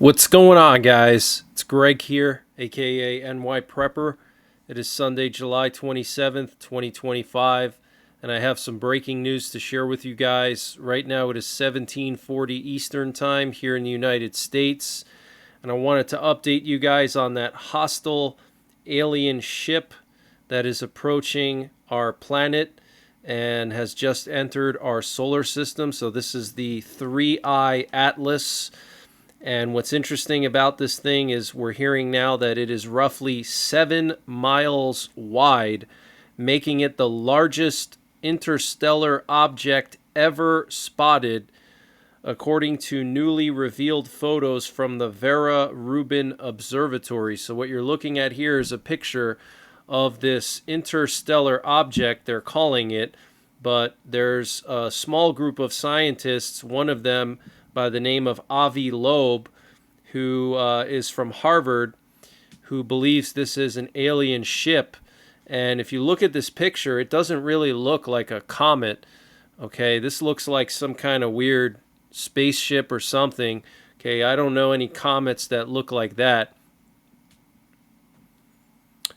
What's going on, guys? It's Greg here, aka NYPrepper. It is Sunday, July 27th, 2025, and I have some breaking news to share with you guys. Right now it is 1740 Eastern Time here in the United States, and I wanted to update you guys on that hostile alien ship that is approaching our planet and has just entered our solar system. So this is the 3I Atlas. And what's interesting about this thing is we're hearing now that it is roughly 7 miles wide, making it the largest interstellar object ever spotted, according to newly revealed photos from the Vera Rubin Observatory. So what you're looking at here is a picture of this interstellar object, they're calling it, but there's a small group of scientists, one of them by the name of Avi Loeb, who is from Harvard, who believes this is an alien ship. And if you look at this picture, it doesn't really look like a comet. Okay, this looks like some kind of weird spaceship or something. Okay, I don't know any comets that look like that.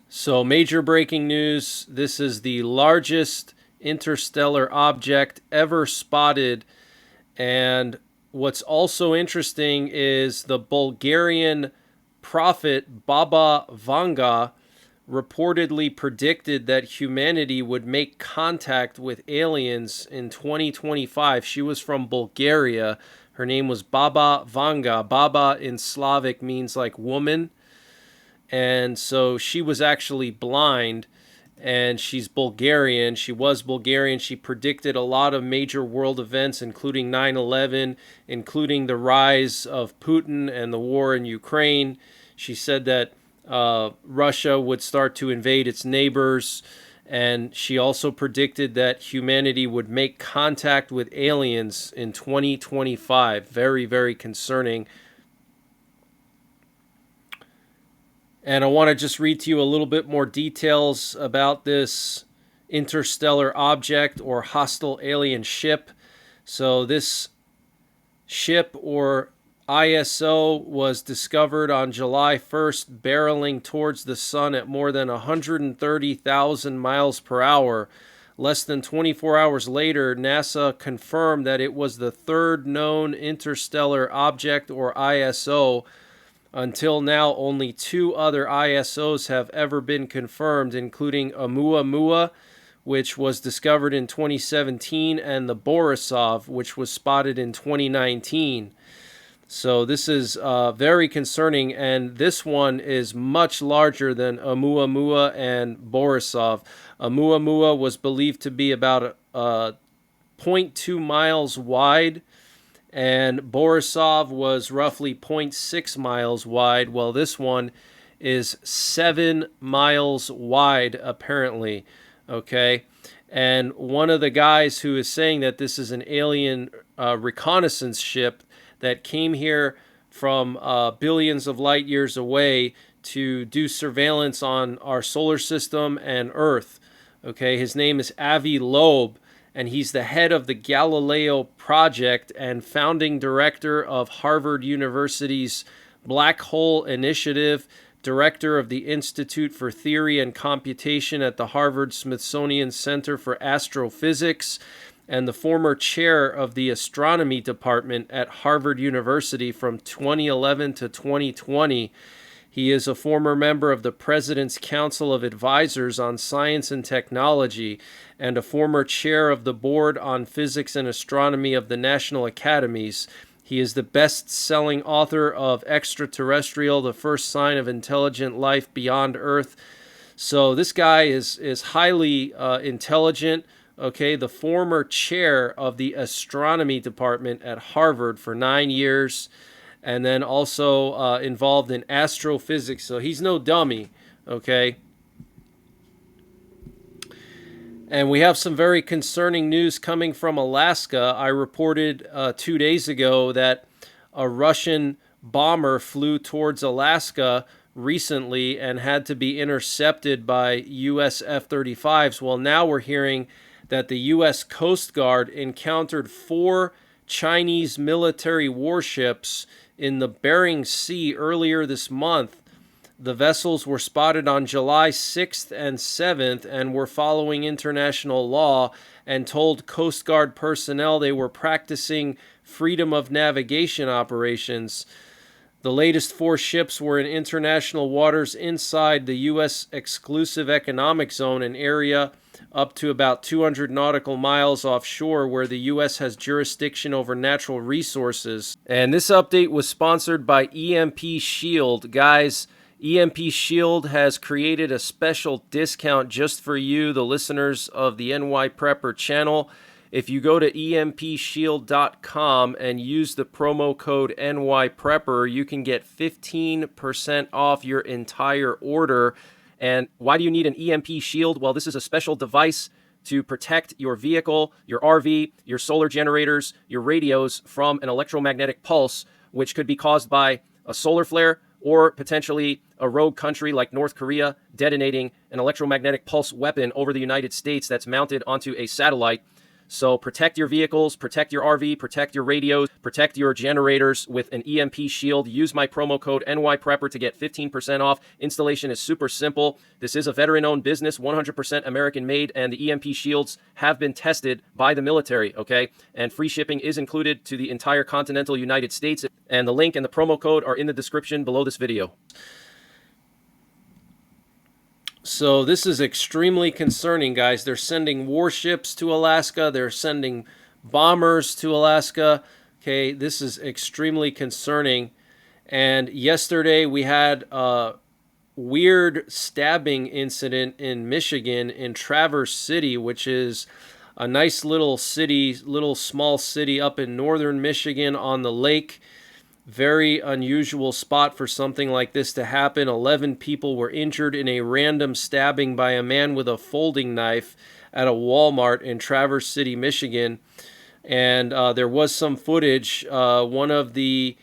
So major breaking news, this is the largest interstellar object ever spotted. And what's also interesting is the Bulgarian prophet Baba Vanga reportedly predicted that humanity would make contact with aliens in 2025. She was from Bulgaria. Her name was Baba Vanga. Baba in Slavic means like woman. And so she was actually blind, and she's Bulgarian. She was Bulgarian. She predicted a lot of major world events, including 9/11, including the rise of Putin and the war in Ukraine. She said that Russia would start to invade its neighbors, and she also predicted that humanity would make contact with aliens in 2025. Very, very concerning. And I want to just read to you a little bit more details about this interstellar object or hostile alien ship. So this ship, or ISO, was discovered on July 1st, barreling towards the sun at more than 130,000 miles per hour. Less than 24 hours later, NASA confirmed that it was the third known interstellar object, or ISO. Until now, only 2 other ISOs have ever been confirmed, including Oumuamua, which was discovered in 2017, and the Borisov, which was spotted in 2019. So this is very concerning, and this one is much larger than Oumuamua and Borisov. Oumuamua was believed to be about 0.2 miles wide, and Borisov was roughly 0.6 miles wide. Well, this one is 7 miles wide, apparently. Okay, and one of the guys who is saying that this is an alien reconnaissance ship that came here from billions of light years away to do surveillance on our solar system and Earth. Okay, his name is Avi Loeb, and he's the head of the Galileo Project and founding director of Harvard University's Black Hole Initiative, director of the Institute for Theory and Computation at the Harvard-Smithsonian Center for Astrophysics, and the former chair of the Astronomy Department at Harvard University from 2011 to 2020. He is a former member of the President's Council of Advisors on Science and Technology and a former chair of the Board on Physics and Astronomy of the National Academies. He is the best-selling author of Extraterrestrial: The First Sign of Intelligent Life Beyond Earth. So this guy is highly intelligent. Okay, the former chair of the Astronomy Department at Harvard for 9 years, and then also involved in astrophysics. So he's no dummy, okay? And we have some very concerning news coming from Alaska. I reported 2 days ago that a Russian bomber flew towards Alaska recently and had to be intercepted by U.S. F-35s. Well, now we're hearing that the U.S. Coast Guard encountered 4 Chinese military warships in the Bering Sea earlier this month. The vessels were spotted on July 6th and 7th and were following international law and told Coast Guard personnel they were practicing freedom of navigation operations. The latest 4 ships were in international waters inside the U.S. exclusive economic zone, an area up to about 200 nautical miles offshore where the U.S. has jurisdiction over natural resources. And this update was sponsored by EMP Shield. Guys, EMP Shield has created a special discount just for you, the listeners of the NYPrepper channel. If you go to empshield.com and use the promo code NYPrepper, you can get 15% off your entire order. And why do you need an EMP Shield? Well, this is a special device to protect your vehicle, your RV, your solar generators, your radios from an electromagnetic pulse, which could be caused by a solar flare or potentially a rogue country like North Korea detonating an electromagnetic pulse weapon over the United States that's mounted onto a satellite. So protect your vehicles, protect your RV, protect your radios, protect your generators with an EMP Shield. Use my promo code NYPrepper to get 15% off. Installation is super simple. This is a veteran-owned business, 100% American-made, and the EMP Shields have been tested by the military, okay? And free shipping is included to the entire continental United States. And the link and the promo code are in the description below this video. So this is extremely concerning, guys. They're sending warships to Alaska. They're sending bombers to Alaska. Okay, this is extremely concerning. And yesterday we had a weird stabbing incident in Michigan in Traverse City, which is a nice little city, little small city up in northern Michigan on the lake. Very unusual spot for something like this to happen. 11 people were injured in a random stabbing by a man with a folding knife at a Walmart in Traverse City, Michigan. And there was some footage. One of the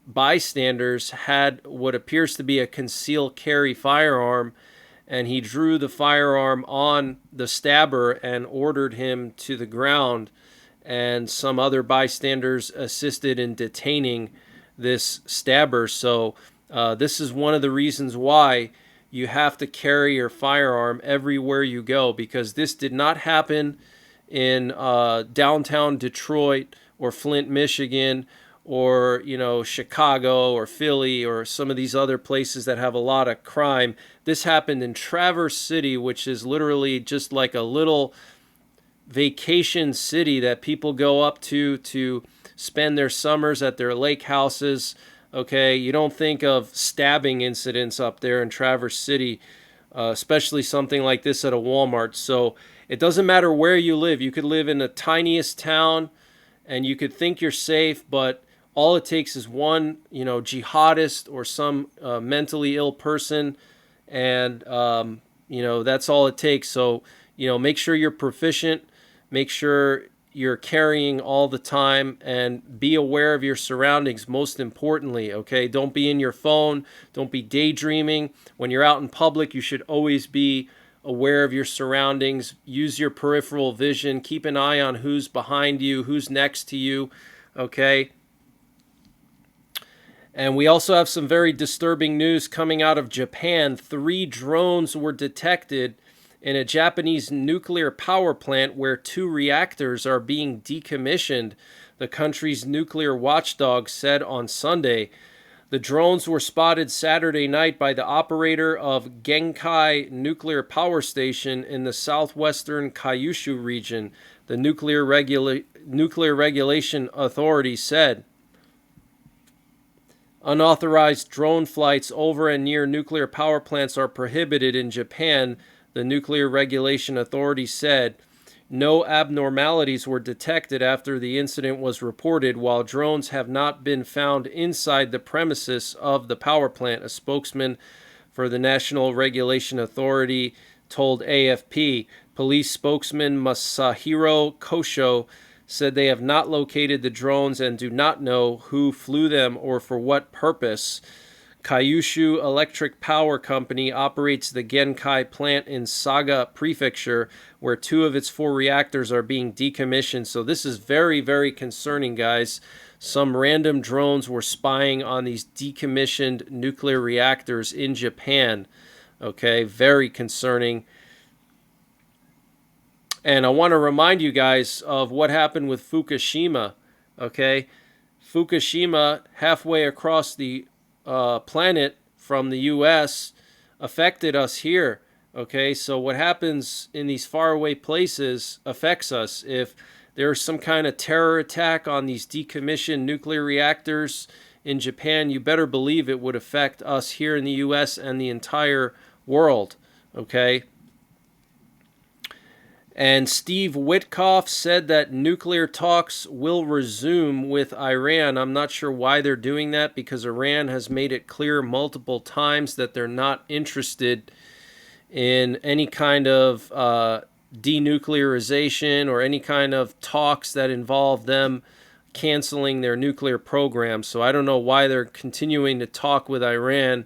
bystanders had what appears to be a concealed carry firearm, and he drew the firearm on the stabber and ordered him to the ground. And some other bystanders assisted in detaining this stabber. So this is one of the reasons why you have to carry your firearm everywhere you go, because this did not happen in downtown Detroit or Flint, Michigan, or Chicago or Philly or some of these other places that have a lot of crime. This happened in Traverse City, which is literally just like a little vacation city that people go up to spend their summers at their lake houses. Okay, you don't think of stabbing incidents up there in Traverse City, especially something like this at a Walmart. So it doesn't matter where you live. You could live in the tiniest town and you could think you're safe, but all it takes is one jihadist or some mentally ill person, and that's all it takes. So make sure you're proficient. Make sure you're carrying all the time, and be aware of your surroundings, most importantly, okay? Don't be in your phone. Don't be daydreaming. When you're out in public, you should always be aware of your surroundings. Use your peripheral vision. Keep an eye on who's behind you, who's next to you, okay? And we also have some very disturbing news coming out of Japan. 3 drones were detected in a Japanese nuclear power plant where 2 reactors are being decommissioned, the country's nuclear watchdog said on Sunday. The drones were spotted Saturday night by the operator of Genkai Nuclear Power Station in the southwestern Kyushu region, the Nuclear Regulation Authority said. Unauthorized drone flights over and near nuclear power plants are prohibited in Japan, the Nuclear Regulation Authority said. No abnormalities were detected after the incident was reported, while drones have not been found inside the premises of the power plant, a spokesman for the National Regulation Authority told AFP. Police spokesman Masahiro Kosho said they have not located the drones and do not know who flew them or for what purpose. Kyushu Electric Power Company operates the Genkai plant in Saga Prefecture, where 2 of its 4 reactors are being decommissioned. So this is very, very concerning, guys. some random drones were spying on these decommissioned nuclear reactors in Japan. Okay, very concerning. And I want to remind you guys of what happened with Fukushima. Okay, Fukushima, halfway across the planet from the U.S., affected us here. Okay, so what happens in these faraway places affects us. If there's some kind of terror attack on these decommissioned nuclear reactors in Japan, you better believe it would affect us here in the U.S. and the entire world. Okay. And Steve Witkoff said that nuclear talks will resume with Iran. I'm not sure why they're doing that, because Iran has made it clear multiple times that they're not interested in any kind of denuclearization or any kind of talks that involve them canceling their nuclear program. So I don't know why they're continuing to talk with Iran.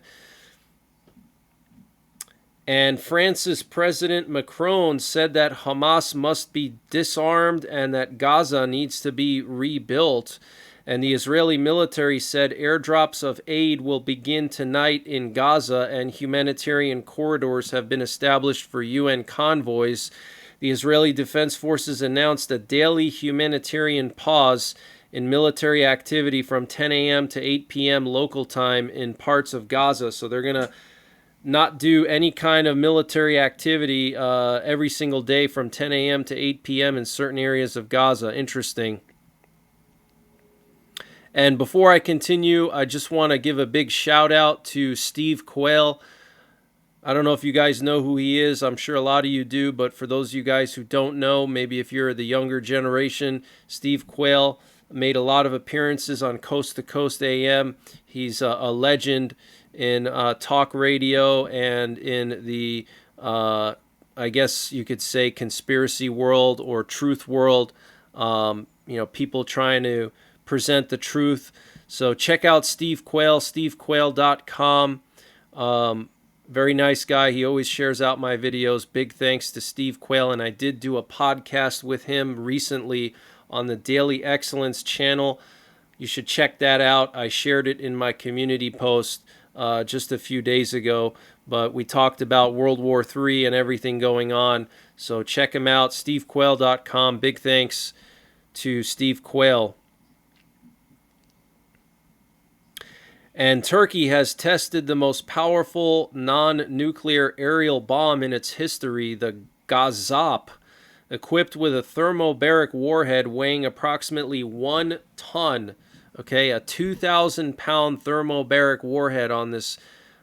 And France's President Macron said that Hamas must be disarmed and that Gaza needs to be rebuilt. And the Israeli military said airdrops of aid will begin tonight in Gaza, and humanitarian corridors have been established for UN convoys. The Israeli Defense Forces announced a daily humanitarian pause in military activity from 10 a.m. to 8 p.m. local time in parts of Gaza. So they're going to not do any kind of military activity every single day from 10 a.m. to 8 p.m. in certain areas of Gaza. Interesting. And before I continue, I just want to give a big shout out to Steve Quayle. I don't know if you guys know who he is. I'm sure a lot of you do, but for those of you guys who don't know, maybe if you're the younger generation, Steve Quayle made a lot of appearances on Coast to Coast AM. He's a legend in talk radio and in the, I guess you could say, conspiracy world or truth world. People trying to present the truth. So check out Steve Quayle, stevequayle.com. Very nice guy. He always shares out my videos. Big thanks to Steve Quayle. And I did do a podcast with him recently on the Daily Excellence channel. You should check that out. I shared it in my community post just a few days ago. But we talked about World War III and everything going on. So check him out, stevequayle.com. Big thanks to Steve Quayle. And Turkey has tested the most powerful non-nuclear aerial bomb in its history, the Gazap, equipped with a thermobaric warhead weighing approximately 1 ton. Okay, a 2,000-pound thermobaric warhead on this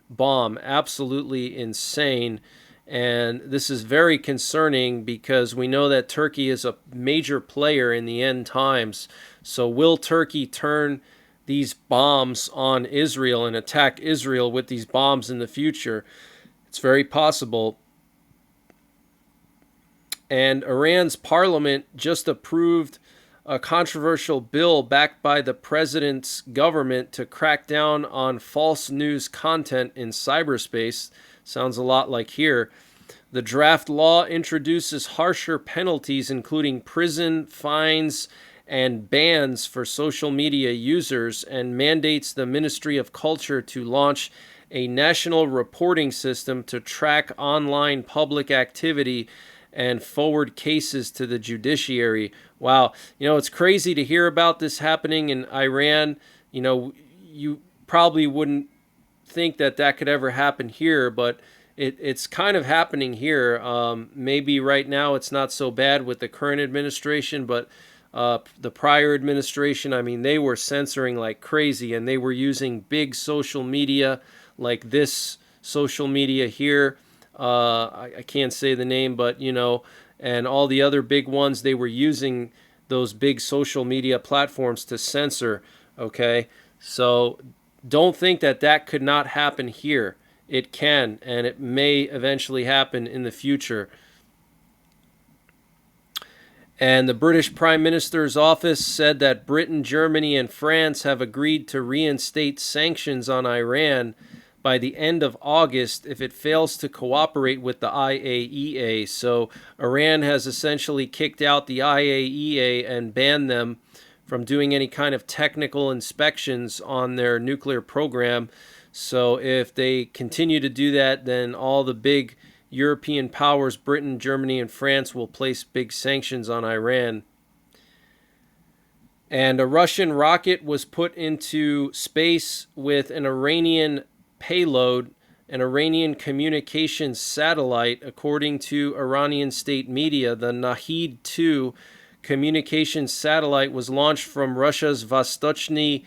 bomb. Absolutely insane. And this is very concerning because we know that Turkey is a major player in the end times. So will Turkey turn these bombs on Israel and attack Israel with these bombs in the future? It's very possible. And Iran's parliament just approved a controversial bill backed by the president's government to crack down on false news content in cyberspace. Sounds a lot like here. The draft law introduces harsher penalties, including prison, fines, and bans for social media users, and mandates the Ministry of Culture to launch a national reporting system to track online public activity and forward cases to the judiciary. Wow. It's crazy to hear about this happening in Iran. You probably wouldn't think that that could ever happen here, but it's kind of happening here. Maybe right now it's not so bad with the current administration, but the prior administration, they were censoring like crazy, and they were using big social media like this social media here. I can't say the name, but and all the other big ones, they were using those big social media platforms to censor. Okay, so don't think that that could not happen here. It can, and it may eventually happen in the future. And the British Prime Minister's office said that Britain, Germany, and France have agreed to reinstate sanctions on Iran by the end of August if it fails to cooperate with the IAEA. So Iran has essentially kicked out the IAEA and banned them from doing any kind of technical inspections on their nuclear program. So if they continue to do that, then all the big European powers, Britain, Germany, and France, will place big sanctions on Iran. And a Russian rocket was put into space with an Iranian payload, an Iranian communications satellite. According to Iranian state media, the Nahid-2 communications satellite was launched from Russia's Vostochny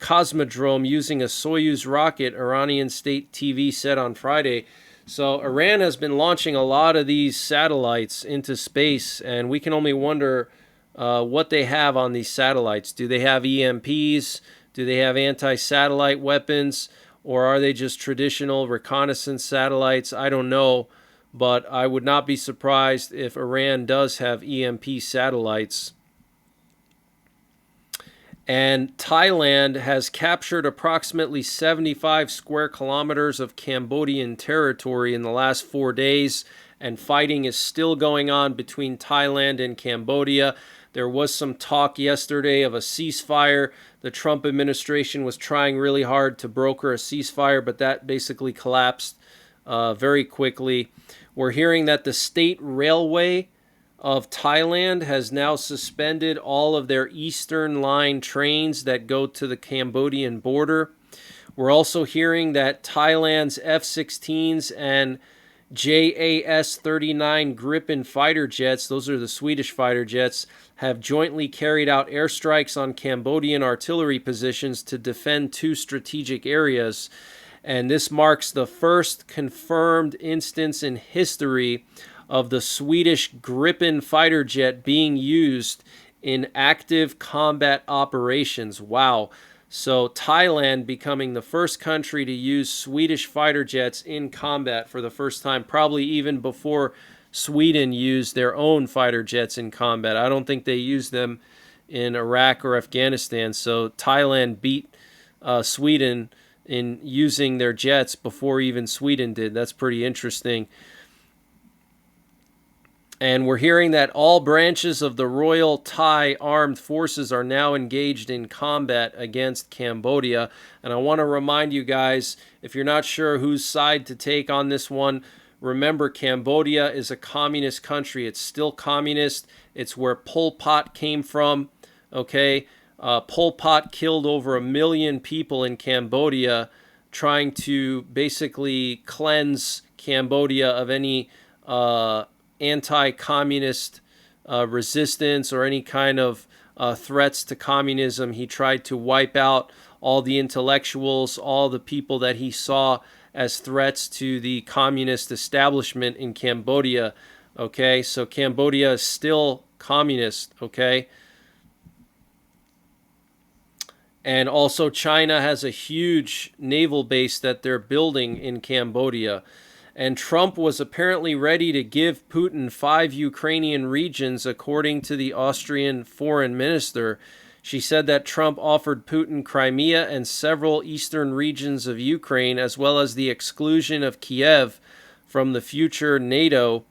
Cosmodrome using a Soyuz rocket, Iranian state TV said on Friday. So Iran has been launching a lot of these satellites into space, and we can only wonder what they have on these satellites. Do they have EMPs? Do they have anti-satellite weapons? Or are they just traditional reconnaissance satellites? I don't know, but I would not be surprised if Iran does have EMP satellites. And Thailand has captured approximately 75 square kilometers of Cambodian territory in the last 4 days, and fighting is still going on between Thailand and Cambodia. There was some talk yesterday of a ceasefire. The Trump administration was trying really hard to broker a ceasefire, but that basically collapsed very quickly. We're hearing that the state railway of Thailand has now suspended all of their Eastern Line trains that go to the Cambodian border. We're also hearing that Thailand's F-16s and JAS-39 Gripen fighter jets, those are the Swedish fighter jets, have jointly carried out airstrikes on Cambodian artillery positions to defend 2 strategic areas. And this marks the first confirmed instance in history of the Swedish Gripen fighter jet being used in active combat operations. Wow. So Thailand becoming the first country to use Swedish fighter jets in combat for the first time, probably even before Sweden used their own fighter jets in combat. I don't think they used them in Iraq or Afghanistan. So Thailand beat Sweden in using their jets before even Sweden did. That's pretty interesting. And we're hearing that all branches of the Royal Thai Armed Forces are now engaged in combat against Cambodia. And I want to remind you guys, if you're not sure whose side to take on this one, remember Cambodia is a communist country. It's still communist. It's where Pol Pot came from. Okay, Pol Pot killed over 1 million people in Cambodia, trying to basically cleanse Cambodia of any anti-communist resistance or any kind of threats to communism. He tried to wipe out all the intellectuals, all the people that he saw as threats to the communist establishment in Cambodia. Okay, so Cambodia is still communist. Okay. And also China has a huge naval base that they're building in Cambodia. And Trump was apparently ready to give Putin 5 Ukrainian regions, according to the Austrian foreign minister. She said that Trump offered Putin Crimea and several eastern regions of Ukraine, as well as the exclusion of Kiev from the future NATO.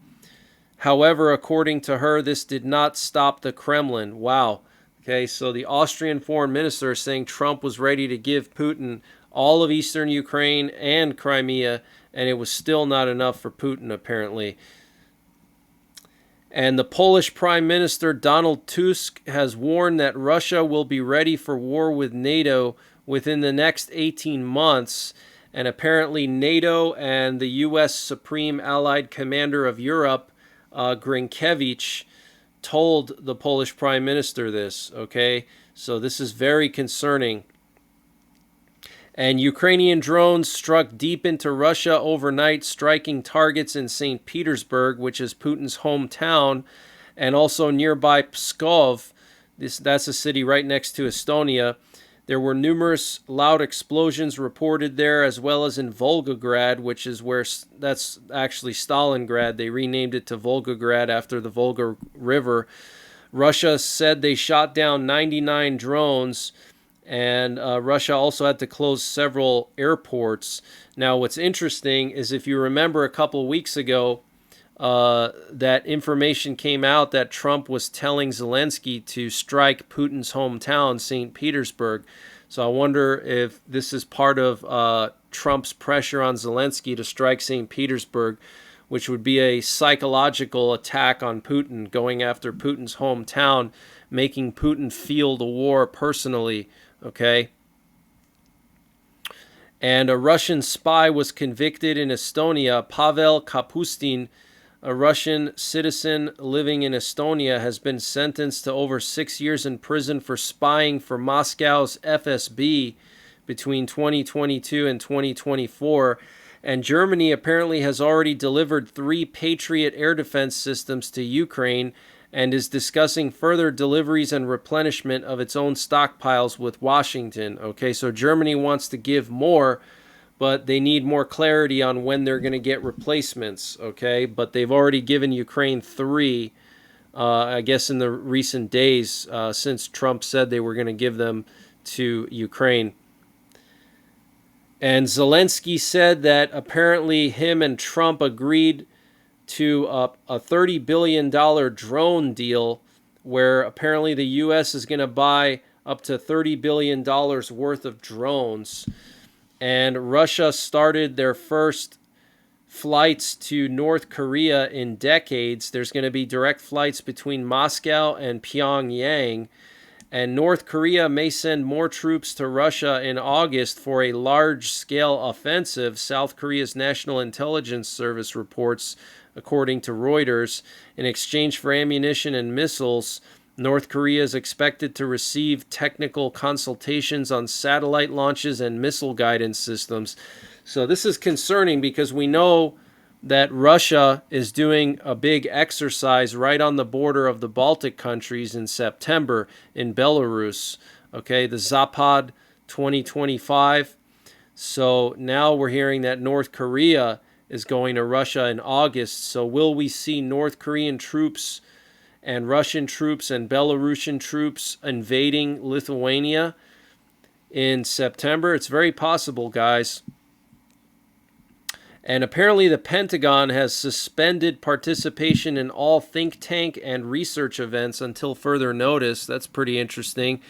However, according to her, this did not stop the Kremlin. Wow. Okay, so the Austrian foreign minister is saying Trump was ready to give Putin all of eastern Ukraine and Crimea, and it was still not enough for Putin, apparently. And the Polish Prime Minister Donald Tusk has warned that Russia will be ready for war with NATO within the next 18 months. And apparently NATO and the U.S. Supreme Allied Commander of Europe, Grinkiewicz, told the Polish Prime Minister this. Okay, so this is very concerning. And Ukrainian drones struck deep into Russia overnight, striking targets in St. Petersburg, which is Putin's hometown, and also nearby Pskov. That's a city right next to Estonia. There were numerous loud explosions reported there, as well as in Volgograd, which is where that's actually Stalingrad. They renamed it to Volgograd after the Volga River. Russia said they shot down 99 drones. And Russia also had to close several airports. Now, what's interesting is if you remember a couple weeks ago, that information came out that Trump was telling Zelensky to strike Putin's hometown, St. Petersburg. So I wonder if this is part of Trump's pressure on Zelensky to strike St. Petersburg, which would be a psychological attack on Putin, going after Putin's hometown, making Putin feel the war personally, okay? And a Russian spy was convicted in Estonia. Pavel Kapustin, a Russian citizen living in Estonia, has been sentenced to over 6 years in prison for spying for Moscow's FSB between 2022 and 2024. And Germany apparently has already delivered 3 Patriot air defense systems to Ukraine and is discussing further deliveries and replenishment of its own stockpiles with Washington. Okay, so Germany wants to give more, but they need more clarity on when they're going to get replacements. Okay, but they've already given Ukraine 3, I guess in the recent days, since Trump said they were going to give them to Ukraine. And Zelensky said that apparently him and Trump agreed to a $30 billion drone deal where apparently the U.S. is going to buy up to $30 billion worth of drones. And Russia started their first flights to North Korea in decades. There's going to be direct flights between Moscow and Pyongyang. And North Korea may send more troops to Russia in August for a large-scale offensive, South Korea's National Intelligence Service reports, according to Reuters. In exchange for ammunition and missiles, North Korea is expected to receive technical consultations on satellite launches and missile guidance systems. So this is concerning because we know that Russia is doing a big exercise right on the border of the Baltic countries in September in Belarus. Okay, the Zapad 2025. So now we're hearing that North Korea is going to Russia in August. So will we see North Korean troops and Russian troops and Belarusian troops invading Lithuania in September? It's very possible, guys. And apparently the Pentagon has suspended participation in all think tank and research events until further notice. That's pretty interesting.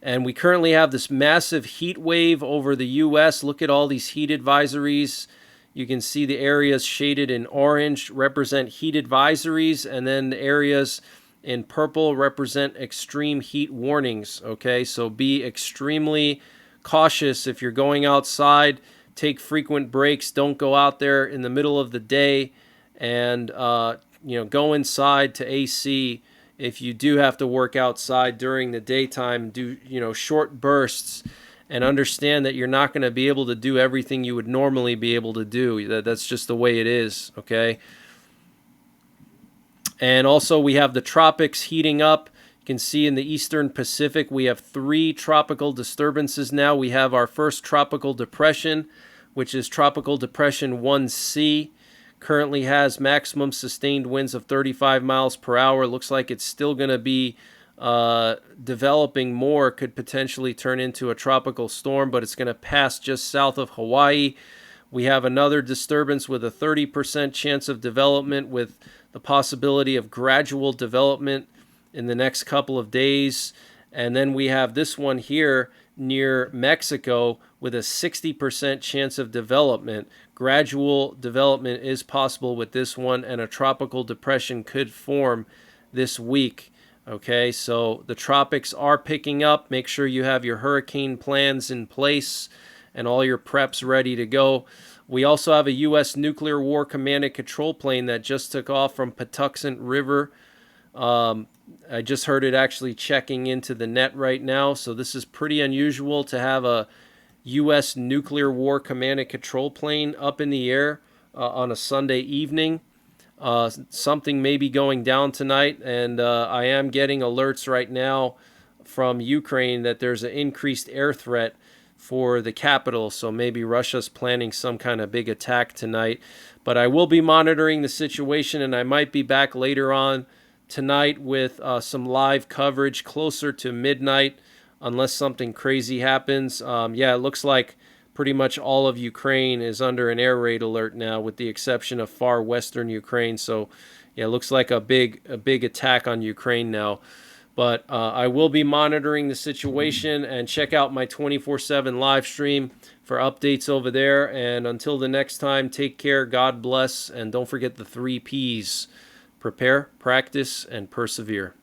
And we currently have this massive heat wave over the U.S. Look at all these heat advisories. You can see the areas shaded in orange represent heat advisories, and then the areas in purple represent extreme heat warnings. Okay, so be extremely cautious if you're going outside. Take frequent breaks. Don't go out there in the middle of the day, and go inside to AC. If you do have to work outside during the daytime, do short bursts, and understand that you're not going to be able to do everything you would normally be able to do. That's just the way it is, okay? And also we have the tropics heating up. You can see in the Eastern Pacific we have 3 tropical disturbances now. We have our first tropical depression, which is Tropical Depression 1C. Currently has maximum sustained winds of 35 miles per hour. Looks like it's still going to be developing more, could potentially turn into a tropical storm, but it's going to pass just south of Hawaii. We have another disturbance with a 30% chance of development, with the possibility of gradual development in the next couple of days. And then we have this one here near Mexico with a 60% chance of development. Gradual development is possible with this one, and a tropical depression could form this week. Okay, so the tropics are picking up. Make sure you have your hurricane plans in place and all your preps ready to go. We also have a U.S. nuclear war command and control plane that just took off from Patuxent River. I just heard it actually checking into the net right now. So this is pretty unusual to have a U.S. nuclear war command and control plane up in the air on a Sunday evening. Something may be going down tonight, and I am getting alerts right now from Ukraine that there's an increased air threat for the capital, so maybe Russia's planning some kind of big attack tonight. But I will be monitoring the situation, and I might be back later on tonight with some live coverage closer to midnight, unless something crazy happens. It looks like pretty much all of Ukraine is under an air raid alert now, with the exception of far western Ukraine. So, yeah, it looks like a big attack on Ukraine now. But I will be monitoring the situation, and check out my 24/7 live stream for updates over there. And until the next time, take care, God bless, and don't forget the 3 Ps: prepare, practice, and persevere.